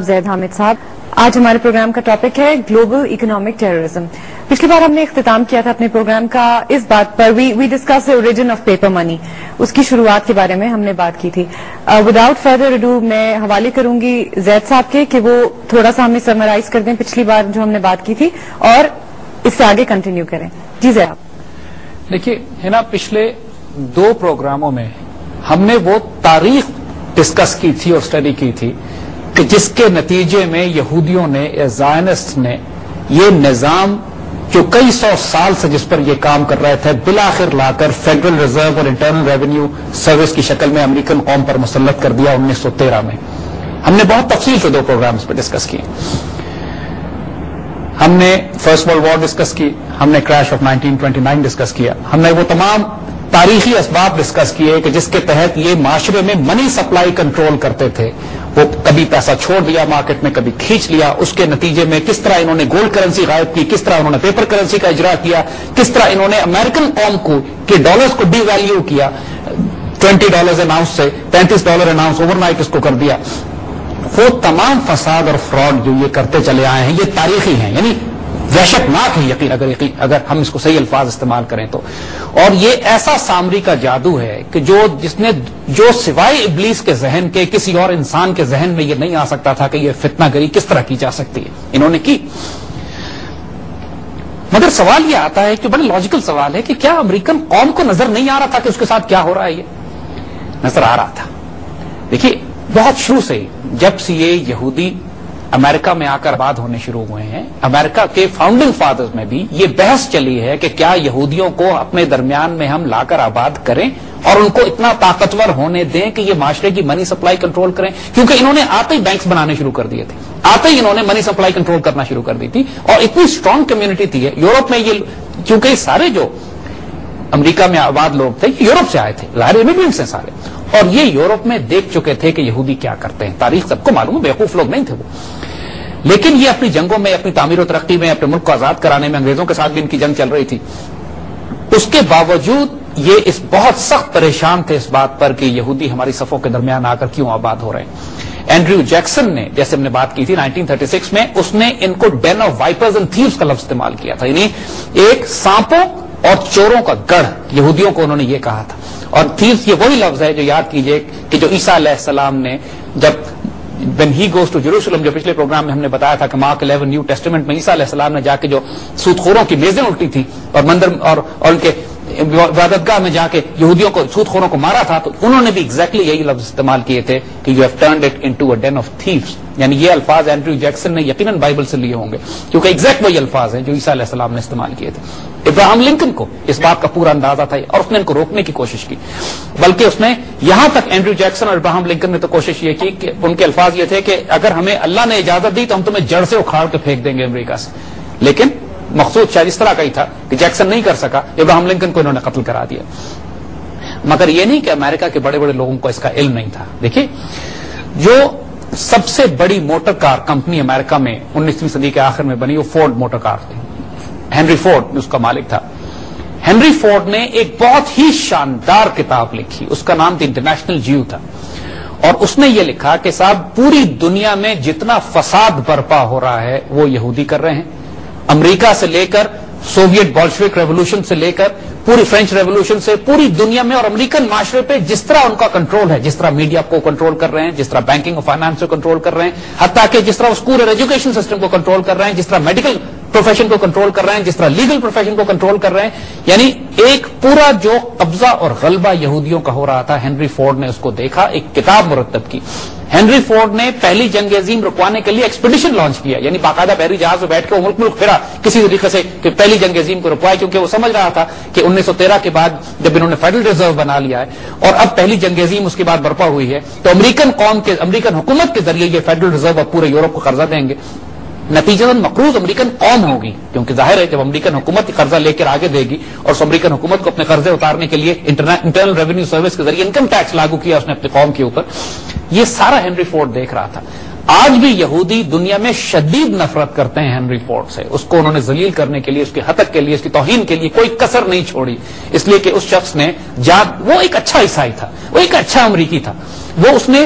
زید حامد صاحب، آج ہمارے پروگرام کا ٹاپک ہے گلوبل اکنامک ٹیررزم. پچھلی بار ہم نے اختتام کیا تھا اپنے پروگرام کا اس بات پر we discuss the origin of paper money, اس کی شروعات کے بارے میں ہم نے بات کی تھی. وداؤٹ فردر اڈو میں حوالے کروں گی زید صاحب کے کہ وہ تھوڑا سا ہمیں سمرائز کر دیں پچھلی بار جو ہم نے بات کی تھی اور اس سے آگے کنٹینیو کریں. جی زید صاحب. دیکھیے ہے نا، پچھلے 2 پروگراموں میں ہم نے وہ تاریخ ڈسکس کی تھی اور اسٹڈی کی تھی کہ جس کے نتیجے میں یہودیوں نے یا زائنسٹ نے یہ نظام جو کئی سو سال سے جس پر یہ کام کر رہے تھے بالآخر لا کر فیڈرل ریزرو اور انٹرنل ریونیو سروس کی شکل میں امریکن قوم پر مسلط کر دیا 1913 میں. ہم نے بہت تفصیل سے 2 پروگرامز پہ ڈسکس کیے. ہم نے فرسٹ ورلڈ وار ڈسکس کی، ہم نے کریش آف 1929 ڈسکس کیا، ہم نے وہ تمام تاریخی اسباب ڈسکس کیے کہ جس کے تحت یہ معاشرے میں منی سپلائی کنٹرول کرتے تھے. وہ کبھی پیسہ چھوڑ دیا مارکیٹ میں، کبھی کھینچ لیا. اس کے نتیجے میں کس طرح انہوں نے گولڈ کرنسی غائب کی، کس طرح انہوں نے پیپر کرنسی کا اجرا کیا، کس طرح انہوں نے امریکن قوم کو کہ ڈالرز کو ڈی ویلیو کیا، $20 این آؤنس سے $35 این آؤنس اوور نائٹ اس کو کر دیا. وہ تمام فساد اور فراڈ جو یہ کرتے چلے آئے ہیں یہ تاریخی ہیں، یعنی وحشت ناک ہے یقین اگر ہم اس کو صحیح الفاظ استعمال کریں تو. اور یہ ایسا سامری کا جادو ہے کہ جو سوائے ابلیس کے ذہن کے کسی اور انسان کے ذہن میں یہ نہیں آ سکتا تھا کہ یہ فتنہ گری کس طرح کی جا سکتی ہے، انہوں نے کی. مگر سوال یہ آتا ہے کہ بڑا لاجیکل سوال ہے کہ کیا امریکن قوم کو نظر نہیں آ رہا تھا کہ اس کے ساتھ کیا ہو رہا ہے؟ یہ نظر آ رہا تھا. دیکھیے بہت شروع سے جب سے یہ یہودی امریکہ میں آ کر آباد ہونے شروع ہوئے ہیں، امریکہ کے فاؤنڈنگ فادرز میں بھی یہ بحث چلی ہے کہ کیا یہودیوں کو اپنے درمیان میں ہم لا کر آباد کریں اور ان کو اتنا طاقتور ہونے دیں کہ یہ معاشرے کی منی سپلائی کنٹرول کریں. کیونکہ انہوں نے آتے ہی بینکس بنانے شروع کر دیے تھے، آتے ہی انہوں نے منی سپلائی کنٹرول کرنا شروع کر دی تھی. اور اتنی اسٹرانگ کمیونٹی تھی یورپ میں. یہ کیونکہ یہ سارے جو امریکہ میں آباد لوگ تھے یورپ سے آئے تھے، ظاہر امیگرینٹس ہیں سارے، اور یہ یورپ میں دیکھ چکے تھے کہ یہودی کیا کرتے ہیں. تاریخ سب کو معلوم ہے، بیوقوف لوگ نہیں تھے وہ. لیکن یہ اپنی جنگوں میں، اپنی تعمیر و ترقی میں، اپنے ملک کو آزاد کرانے میں انگریزوں کے ساتھ بھی ان کی جنگ چل رہی تھی. اس کے باوجود یہ اس بہت سخت پریشان تھے اس بات پر کہ یہودی ہماری صفوں کے درمیان آ کر کیوں آباد ہو رہے ہیں. اینڈریو جیکسن نے، جیسے ہم نے بات کی تھی 1936 میں، اس نے ان کو ڈین آف وائپرز اینڈ تھیوز کا لفظ استعمال کیا تھا. یعنی ایک سانپوں اور چوروں کا گڑھ یہودیوں کو انہوں نے یہ کہا تھا. اور تھیوز یہ وہی لفظ ہے جو یاد کیجئے کہ جو عیسیٰ علیہ السلام نے جب when he goes to Jerusalem، جو پچھلے پروگرام میں ہم نے بتایا تھا کہ مارک 11 نیو ٹیسٹمنٹ میں عیسیٰ علیہ السلام نے جا کے جو سودخوروں کی میزیں الٹی تھی اور مندر اور ان کے عبادتگاہ میں جا کے یہودیوں کو، سودخوروں کو مارا تھا، تو انہوں نے بھی ایگزیکٹلی یہی لفظ استعمال کیے تھے کہ you have turned it into a den of thieves. یعنی یہ الفاظ اینڈریو جیکسن نے یقیناً بائبل سے لیے ہوں گے، کیونکہ ایگزیکٹ وہی الفاظ ہیں جو عیسیٰ علیہ السلام نے استعمال کیے تھے. ابراہم لنکن کو اس بات کا پورا اندازہ تھا اور اس نے ان کو روکنے کی کوشش کی. بلکہ اس نے یہاں تک اینڈریو جیکسن اور ابراہم لنکن نے تو کوشش یہ کی کہ ان کے الفاظ یہ تھے کہ اگر ہمیں اللہ نے اجازت دی تو ہم تمہیں جڑ سے اکھاڑ کے پھینک دیں گے امریکہ سے. لیکن مقصود شاید اس طرح کا ہی تھا کہ جیکسن نہیں کر سکا، ابراہم لنکن کو انہوں نے قتل کرا دیا. مگر یہ نہیں کہ امریکہ کے بڑے بڑے لوگوں کو اس کا علم نہیں تھا. دیکھیے جو سب سے بڑی موٹر کار کمپنی امریکہ میں 19ویں صدی کے آخر میں بنی وہ فورڈ موٹر کار تھی. ہنری فورڈ اس کا مالک تھا. ہنری فورڈ نے ایک بہت ہی شاندار کتاب لکھی، اس کا نام دی انٹرنیشنل جیو تھا. اور اس نے یہ لکھا کہ صاحب پوری دنیا میں جتنا فساد برپا ہو رہا ہے وہ یہودی کر رہے ہیں. امریکہ سے لے کر سوویت بولشوک ریولوشن سے لے کر پوری فرینچ ریولوشن سے پوری دنیا میں اور امریکن معاشرے پہ جس طرح ان کا کنٹرول ہے، جس طرح میڈیا کو کنٹرول کر رہے ہیں، جس طرح بینکنگ اور فائنانس کو کنٹرول کر رہے ہیں، حتیٰ کہ جس طرح اسکول اور ایجوکیشن سسٹم کو کنٹرول کر رہے ہیں، جس طرح میڈیکل پروفیشن کو کنٹرول کر رہے ہیں، جس طرح لیگل پروفیشن کو کنٹرول کر رہے ہیں. یعنی ایک پورا جو قبضہ اور غلبہ یہودیوں کا ہو رہا تھا، ہنری فورڈ نے اس کو دیکھا، ایک کتاب مرتب کی. ہنری فورڈ نے پہلی جنگ عظیم رکوانے کے لیے ایکسپیڈیشن لانچ کیا، یعنی باقاعدہ بحری جہاز میں بیٹھ کے وہ ملک پھرا کسی طریقے سے کہ پہلی جنگ عظیم کو رکوائے. کیونکہ وہ سمجھ رہا تھا کہ 1913 کے بعد جب انہوں نے فیڈرل ریزرو بنا لیا ہے اور اب پہلی جنگ عظیم اس کے بعد برپا ہوئی ہے، تو امریکن حکومت کے ذریعے یہ فیڈرل ریزرو اب پورے یورپ کو قرضہ دیں گے. نتیجتاً مقروض امریکن قوم ہوگی، کیونکہ ظاہر ہے جب امریکن حکومت قرضہ لے کر آگے دے گی اور اس امریکن حکومت کو اپنے قرضے اتارنے کے لیے انٹرنل ریونیو سروس کے ذریعے انکم ٹیکس لاگو کیا اس نے اپنی قوم کے اوپر. یہ سارا ہنری فورڈ دیکھ رہا تھا. آج بھی یہودی دنیا میں شدید نفرت کرتے ہیں ہنری فورڈ سے. اس کو انہوں نے ذلیل کرنے کے لیے، اس کی ہتک کے لیے، اس کی توہین کے لیے کوئی کسر نہیں چھوڑی. اس لیے کہ اس شخص نے وہ ایک اچھا عیسائی تھا، وہ ایک اچھا امریکی تھا. وہ اس نے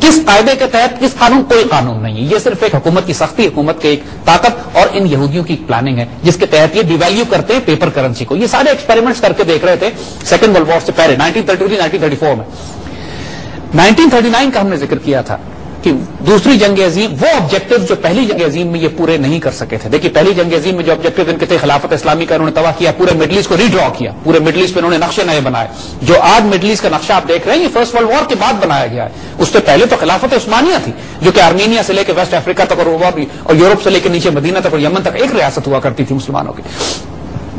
کس قاعدے کے تحت کس قانون؟ کوئی قانون نہیں ہے. یہ صرف ایک حکومت کی سختی، حکومت کی ایک طاقت اور ان یہودیوں کی پلاننگ ہے جس کے تحت یہ ڈیویلیو کرتے ہیں پیپر کرنسی کو. یہ سارے ایکسپیریمنٹس کر کے دیکھ رہے تھے سیکنڈ ورلڈ وار سے پہلے 1933 1934 میں. 1939 کا ہم نے ذکر کیا تھا کہ دوسری جنگ عظیم وہ آبجیکٹو جو پہلی جنگ عظیم میں یہ پورے نہیں کر سکے تھے. دیکھیے پہلی جنگ عظیم میں جو آبجیکٹو ان کے تھے خلافت اسلامی کا انہوں نے تباہ کیا، پورے مڈل ایسٹ کو ری ڈرا کیا، پورے مڈل ایسٹ پہ انہوں نے نقشے نئے بنائے. جو آج مڈل ایسٹ کا نقشہ آپ دیکھ رہے ہیں یہ فرسٹ ورلڈ وار کے بعد بنایا گیا ہے. اس سے پہلے تو خلافت عثمانیہ تھی جو کہ آرمینیا سے لے کے ویسٹ افریقہ تک اور یورپ سے لے کے نیچے مدینہ تک اور یمن تک ایک ریاست ہوا کرتی تھی مسلمانوں کی.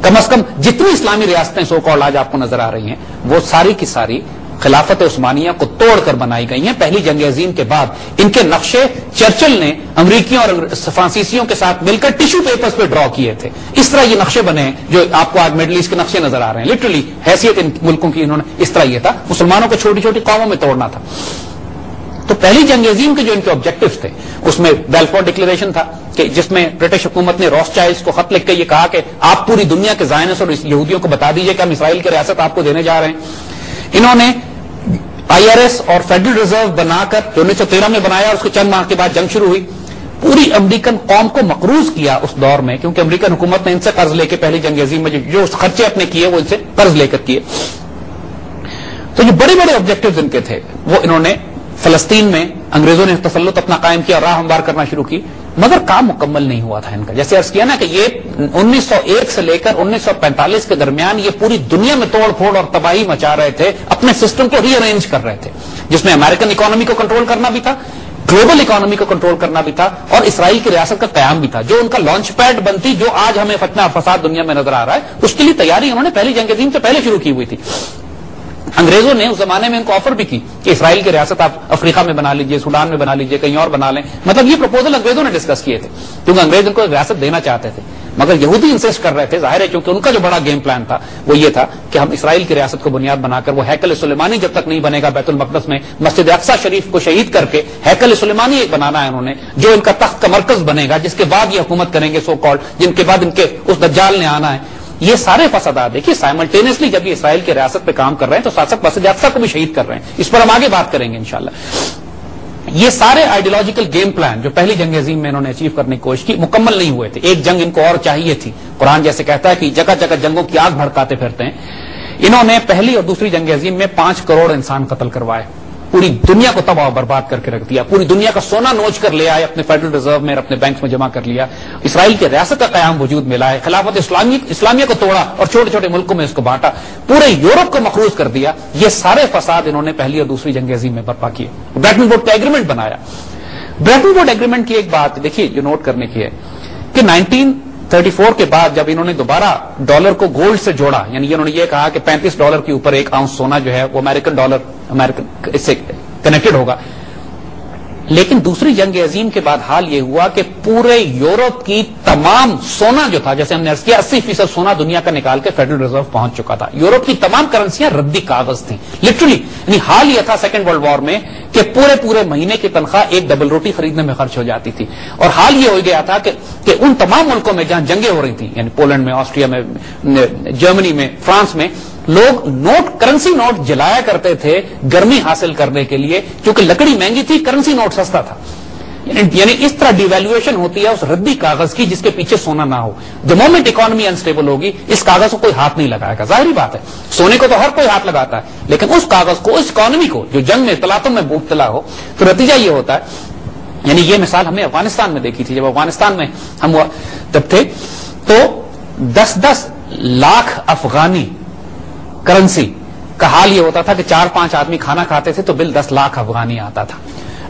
کم از کم جتنی اسلامی ریاستیں سو کالڈ آج آپ کو نظر آ رہی ہیں وہ ساری کی ساری خلافت عثمانیہ کو توڑ کر بنائی گئی ہیں پہلی جنگ عظیم کے بعد. ان کے نقشے چرچل نے امریکیوں اور فرانسیسیوں کے ساتھ مل کر ٹیشو پیپرز پہ ڈرا کیے تھے. اس طرح یہ نقشے بنے ہیں جو آپ کو آج مڈل ایسٹ کے نقشے نظر آ رہے ہیں. لٹرلی حیثیت ان ملکوں کی انہوں نے اس طرح یہ تھا، مسلمانوں کو چھوٹی چھوٹی قوموں میں توڑنا تھا. تو پہلی جنگ عظیم کے جو ان کے آبجیکٹوز تھے اس میں بیلفور ڈکلیریشن تھا کہ جس میں برٹش حکومت نے روس چائلڈز کو خط لکھ کے یہ کہا کہ آپ پوری دنیا کے زائنس اور یہودیوں کو بتا دیجئے کہ ہم اسرائیل کی ریاست آپ کو دینے جا رہے ہیں. انہوں نے IRS اور فیڈرل ریزرو بنا کر جو 1913 میں بنایا اور اس کے چند ماہ کے بعد جنگ شروع ہوئی، پوری امریکن قوم کو مقروض کیا اس دور میں، کیونکہ امریکن حکومت نے ان سے قرض لے کے پہلی جنگ عظیم میں جو خرچے اپنے کیے وہ ان سے قرض لے کر کیے. تو یہ بڑے بڑے آبجیکٹوز ان کے تھے وہ انہوں نے فلسطین میں انگریزوں نے تسلط اپنا قائم کیا، راہ ہموار کرنا شروع کی، مگر کام مکمل نہیں ہوا تھا ان کا. جیسے عرض کیا نا کہ یہ 1901 سے لے کر 1945 کے درمیان یہ پوری دنیا میں توڑ پھوڑ اور تباہی مچا رہے تھے، اپنے سسٹم کو ری ارینج کر رہے تھے جس میں امریکن اکانومی کو کنٹرول کرنا بھی تھا، گلوبل اکانومی کو کنٹرول کرنا بھی تھا اور اسرائیل کی ریاست کا قیام بھی تھا جو ان کا لانچ پیڈ بنتی جو آج ہمیں فتنہ اور فساد دنیا میں نظر آ رہا ہے. اس کے لیے تیاری انہوں نے پہلی جنگ عظیم سے پہلے شروع کی ہوئی تھی. انگریزوں نے اس زمانے میں ان کو آفر بھی کی کہ اسرائیل کی ریاست آپ افریقہ میں بنا لیجئے، سوڈان میں بنا لیجئے، کہیں اور بنا لیں. مطلب یہ پروپوزل انگریزوں نے ڈسکس کیے تھے کیونکہ انگریز ان کو ایک ریاست دینا چاہتے تھے، مگر یہودی انسسٹ کر رہے تھے. ظاہر ہے کیونکہ ان کا جو بڑا گیم پلان تھا وہ یہ تھا کہ ہم اسرائیل کی ریاست کو بنیاد بنا کر وہ ہیکل سلیمانی جب تک نہیں بنے گا بیت المقدس میں، مسجد اقصی شریف کو شہید کر کے ہیکل سلیمانی ایک بنانا ہے انہوں نے جو ان کا تخت کا مرکز بنے گا، جس کے بعد یہ حکومت کریں گے سو کالڈ، جن کے بعد ان کے اس دجال نے آنا ہے. یہ سارے فسادات دیکھیے سائملٹینیسلی جب یہ اسرائیل کی ریاست پہ کام کر رہے ہیں تو ساتھ ساتھ مسجد اقصی کو بھی شہید کر رہے ہیں. اس پر ہم آگے بات کریں گے انشاءاللہ. یہ سارے آئیڈیالوجیکل گیم پلان جو پہلی جنگ عظیم میں انہوں نے اچیو کرنے کی کوشش کی مکمل نہیں ہوئے تھے. ایک جنگ ان کو اور چاہیے تھی. قرآن جیسے کہتا ہے کہ جگہ جگہ جنگوں کی آگ بھڑکاتے پھرتے ہیں. انہوں نے پہلی اور دوسری جنگ عظیم میں 5 کروڑ انسان قتل کروائے، پوری دنیا کو تباہ و برباد کر کے رکھ دیا، پوری دنیا کا سونا نوچ کر لے آئے، اپنے فیڈرل ریزرو میں اپنے بینکس میں جمع کر لیا. اسرائیل کی ریاست کا قیام وجود میں لائے، خلافت اسلامیہ کو توڑا اور چھوٹے چھوٹے ملکوں میں اس کو بانٹا، پورے یورپ کو مقروض کر دیا. یہ سارے فساد انہوں نے پہلی اور دوسری جنگ عظیم میں برپا کیے. بریٹن ووڈ کا ایگریمنٹ بنایا. بریٹن ووڈ ایگریمنٹ کی ایک بات دیکھیے جو نوٹ کرنے کی ہے کہ 1934 کے بعد جب انہوں نے دوبارہ ڈالر کو گولڈ سے جوڑا، یعنی انہوں نے یہ کہا کہ $35 کے اوپر ایک آؤنس سونا جو ہے وہ امریکن ڈالر اس سے کنیکٹڈ ہوگا. لیکن دوسری جنگ عظیم کے بعد حال یہ ہوا کہ پورے یورپ کی تمام سونا جو تھا، جیسے ہم نے عرض کیا 80% سونا دنیا کا نکال کے فیڈرل ریزرو پہنچ چکا تھا. یورپ کی تمام کرنسیاں ردی کاغذ تھیں لٹرلی. یعنی حال یہ تھا سیکنڈ ورلڈ وار میں کہ پورے مہینے کی تنخواہ ایک ڈبل روٹی خریدنے میں خرچ ہو جاتی تھی. اور حال یہ ہو گیا تھا کہ ان تمام ملکوں میں جہاں جنگیں ہو رہی تھیں، یعنی پولینڈ میں، آسٹریا میں، جرمنی میں، فرانس میں، لوگ کرنسی نوٹ جلایا کرتے تھے گرمی حاصل کرنے کے لیے کیونکہ لکڑی مہنگی تھی، کرنسی نوٹ سستا تھا. یعنی اس طرح ڈیویلویشن ہوتی ہے اس ردی کاغذ کی جس کے پیچھے سونا نہ ہو. دا مومنٹ اکانومی انسٹیبل ہوگی اس کاغذ کو کوئی ہاتھ نہیں لگائے گا. ظاہری بات ہے سونے کو تو ہر کوئی ہاتھ لگاتا ہے لیکن اس کاغذ کو، اس اکانومی کو جو جنگ میں تلاتم میں مبتلا ہو تو نتیجہ یہ ہوتا ہے. یعنی یہ مثال ہم نے افغانستان میں دیکھی تھی. جب افغانستان میں ہم جب تھے تو 10-10 لاکھ افغانی کرنسی کا حال یہ ہوتا تھا کہ 4-5 آدمی کھانا کھاتے تھے تو بل 10 لاکھ افغانی آتا تھا.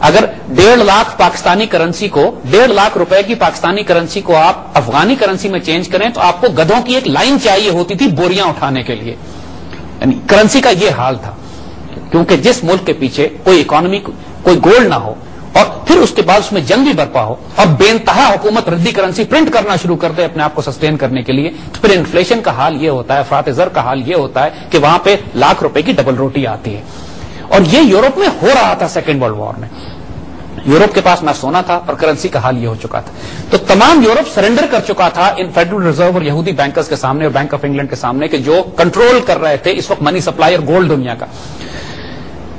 اگر 1.5 لاکھ پاکستانی کرنسی کو 1.5 لاکھ روپے کی پاکستانی کرنسی کو آپ افغانی کرنسی میں چینج کریں تو آپ کو گدھوں کی ایک لائن چاہیے ہوتی تھی بوریاں اٹھانے کے لیے. یعنی کرنسی کا یہ حال تھا کیونکہ جس ملک کے پیچھے کوئی اکانومی کوئی گولڈ نہ ہو اور پھر اس کے بعد اس میں جنگ بھی برپا ہو اور بے انتہا حکومت ردی کرنسی پرنٹ کرنا شروع کر دے اپنے آپ کو سسٹین کرنے کے لیے تو پھر انفلیشن کا حال یہ ہوتا ہے، افراط زر کا حال یہ ہوتا ہے کہ وہاں پہ لاکھ روپے کی ڈبل روٹی آتی ہے. اور یہ یورپ میں ہو رہا تھا سیکنڈ ورلڈ وار میں. یورپ کے پاس نہ سونا تھا اور کرنسی کا حال یہ ہو چکا تھا. تو تمام یورپ سرنڈر کر چکا تھا ان فیڈرل ریزرو اور یہودی بینکرز کے سامنے اور بینک آف انگلینڈ کے سامنے کہ جو کنٹرول کر رہے تھے اس وقت منی سپلائی اور گولڈ دنیا کا.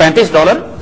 $35